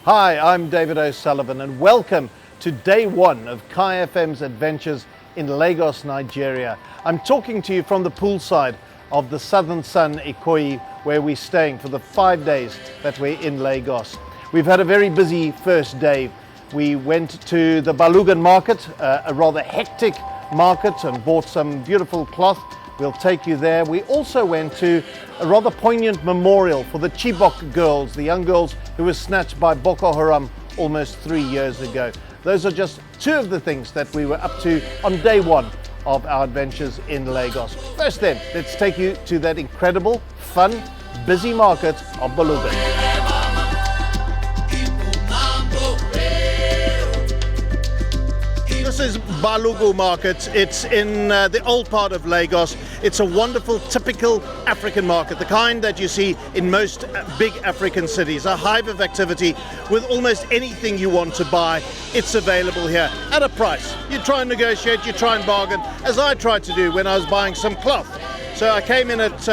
Hi, I'm David O'Sullivan and welcome to day one of Kai FM's adventures in Lagos, Nigeria. I'm talking to you from the poolside of the Southern Sun Ikoyi, where we're staying for the 5 days that we're in Lagos. We've had a very busy first day. We went to the Balogun market, a rather hectic market, and bought some beautiful cloth. We'll take you there. We also went to a rather poignant memorial for the Chibok girls, the young girls who were snatched by Boko Haram almost 3 years ago. Those are just two of the things that we were up to on day one of our adventures in Lagos. First then, let's take you to that incredible, fun, busy market of Balogun. This is Balogun Market. It's in the old part of Lagos. It's a wonderful, typical African market, the kind that you see in most big African cities. A hive of activity with almost anything you want to buy. It's available here at a price. You try and negotiate, you try and bargain, as I tried to do when I was buying some cloth. So I came in at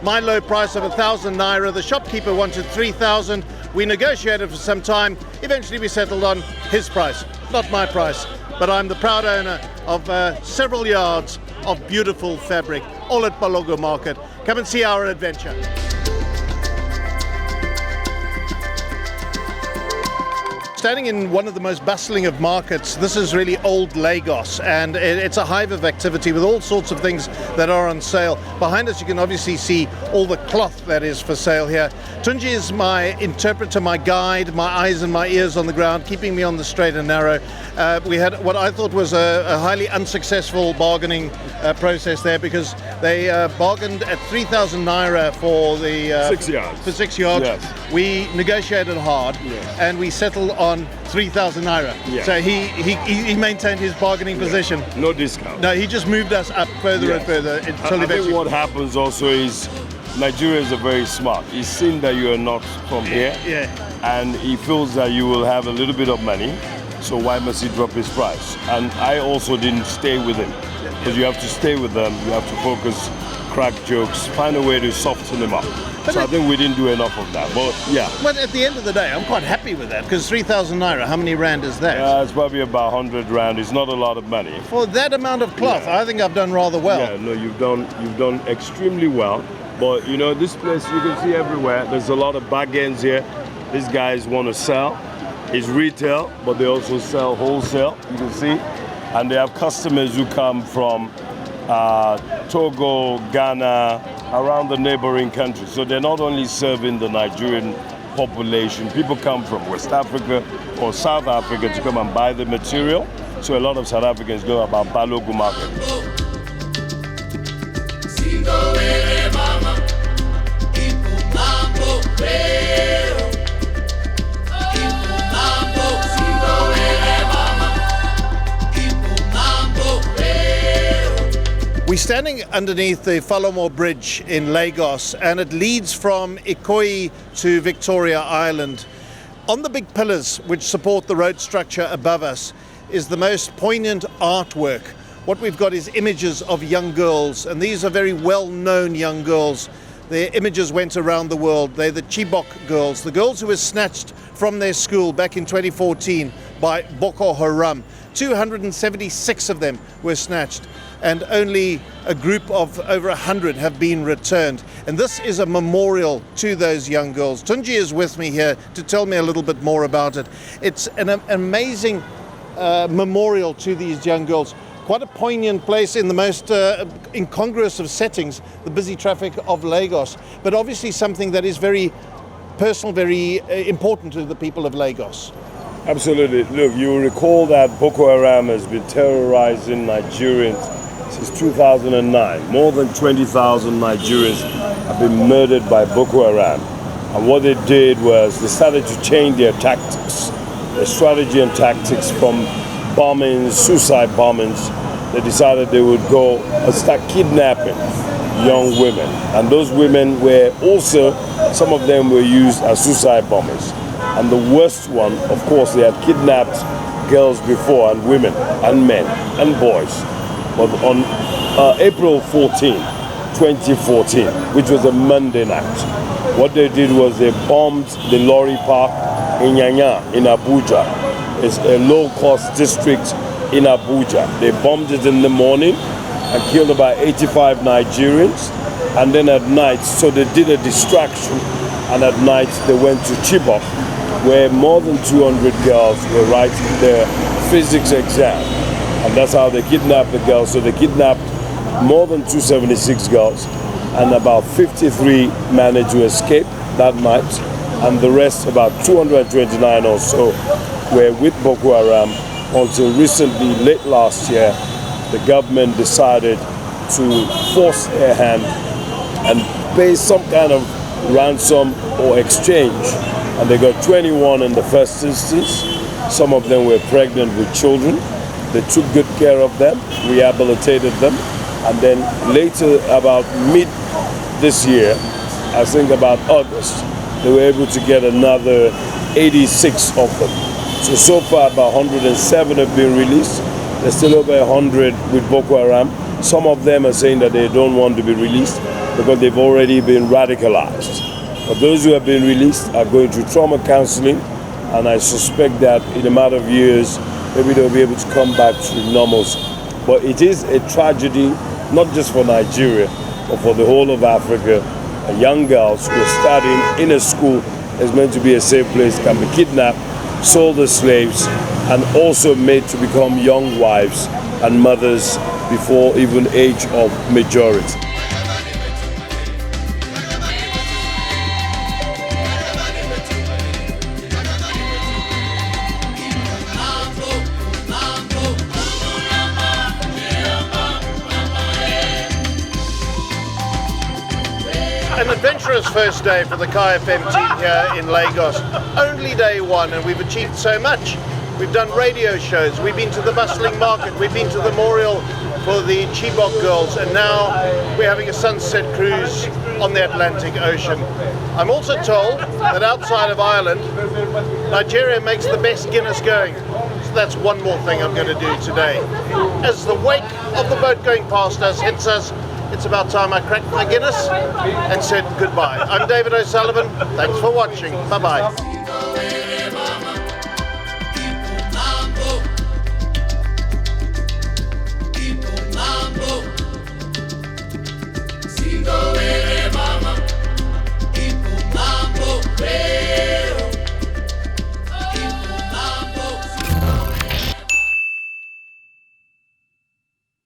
my low price of 1,000 naira. The shopkeeper wanted 3,000. We negotiated for some time. Eventually we settled on his price, not my price. But I'm the proud owner of several yards of beautiful fabric, all at Balogun Market. Come and see our adventure. Standing in one of the most bustling of markets, this is really old Lagos, and it's a hive of activity with all sorts of things that are on sale. Behind us you can obviously see all the cloth that is for sale here. Tunji is my interpreter, my guide, my eyes and my ears on the ground, keeping me on the straight and narrow. We had what I thought was a highly unsuccessful bargaining process there, because they bargained at 3,000 naira for the 6 yards. For 6 yards. Yes. We negotiated hard, yes, and we settled on 3,000 naira. Yes. So he maintained his bargaining position. No discount. No, he just moved us up further and further until I eventually. think what happens also is Nigerians are very smart. He's seen that you are not from here, and he feels that you will have a little bit of money, so why must he drop his price? And I also didn't stay with him, because you have to stay with them, you have to focus, crack jokes, find a way to soften them up. So I think we didn't do enough of that, but yeah. But at the end of the day, I'm quite happy with that, because 3,000 naira, how many rand is that? It's probably about 100 rand. It's not a lot of money. For that amount of cloth, I think I've done rather well. Yeah, no, you've done extremely well. But you know, this place you can see everywhere. There's a lot of bargains here. These guys want to sell. It's retail, but they also sell wholesale, you can see. And they have customers who come from Togo, Ghana, around the neighboring countries. So they're not only serving the Nigerian population, people come from West Africa or South Africa to come and buy the material. So a lot of South Africans know about Balogun Market. We're standing underneath the Falomo Bridge in Lagos, and it leads from Ikoyi to Victoria Island. On the big pillars which support the road structure above us is the most poignant artwork. What we've got is images of young girls, and these are very well-known young girls. Their images went around the world. They're the Chibok girls, the girls who were snatched from their school back in 2014 by Boko Haram. 276 of them were snatched, and only a group of over 100 have been returned. And this is a memorial to those young girls. Tunji is with me here to tell me a little bit more about it. It's an amazing memorial to these young girls. Quite a poignant place in the most incongruous of settings, the busy traffic of Lagos, but obviously something that is very personal, very important to the people of Lagos. Absolutely. Look, you will recall that Boko Haram has been terrorizing Nigerians since 2009. More than 20,000 Nigerians have been murdered by Boko Haram. And what they did was they started to change their tactics, their strategy and tactics from bombings, suicide bombings. They decided they would go and start kidnapping young women. And those women were also, some of them were used as suicide bombers. And the worst one, of course, they had kidnapped girls before, and women, and men, and boys. But on April 14, 2014, which was a Monday night, what they did was they bombed the lorry park Inyanya in Abuja. It's a low-cost district in Abuja. They bombed it in the morning and killed about 85 Nigerians. And then at night, so they did a distraction, and at night they went to Chibok, where more than 200 girls were writing their physics exam. And that's how they kidnapped the girls. So they kidnapped more than 276 girls, and about 53 managed to escape that night, and the rest, about 229 or so, were with Boko Haram until recently, late last year, the government decided to force their hand and pay some kind of ransom or exchange. And they got 21 in the first instance. Some of them were pregnant with children. They took good care of them, rehabilitated them, and then later, about mid this year, I think about August, they were able to get another 86 of them. So far about 107 have been released. There's still over 100 with Boko Haram. Some of them are saying that they don't want to be released because they've already been radicalized. But those who have been released are going through trauma counseling, and I suspect that in a matter of years, maybe they'll be able to come back to normalcy. But it is a tragedy, not just for Nigeria, but for the whole of Africa. And young girls who are studying in a school that's meant to be a safe place can be kidnapped, sold as slaves, and also made to become young wives and mothers before even age of majority. An adventurous first day for the KFM team here in Lagos. Only day one, and we've achieved so much. We've done radio shows, we've been to the bustling market, we've been to the memorial for the Chibok girls, and now we're having a sunset cruise on the Atlantic Ocean. I'm also told that outside of Ireland, Nigeria makes the best Guinness going. So that's one more thing I'm going to do today. As the wake of the boat going past us hits us, it's about time I cracked my Guinness and said goodbye. I'm David O'Sullivan. Thanks for watching. Bye-bye.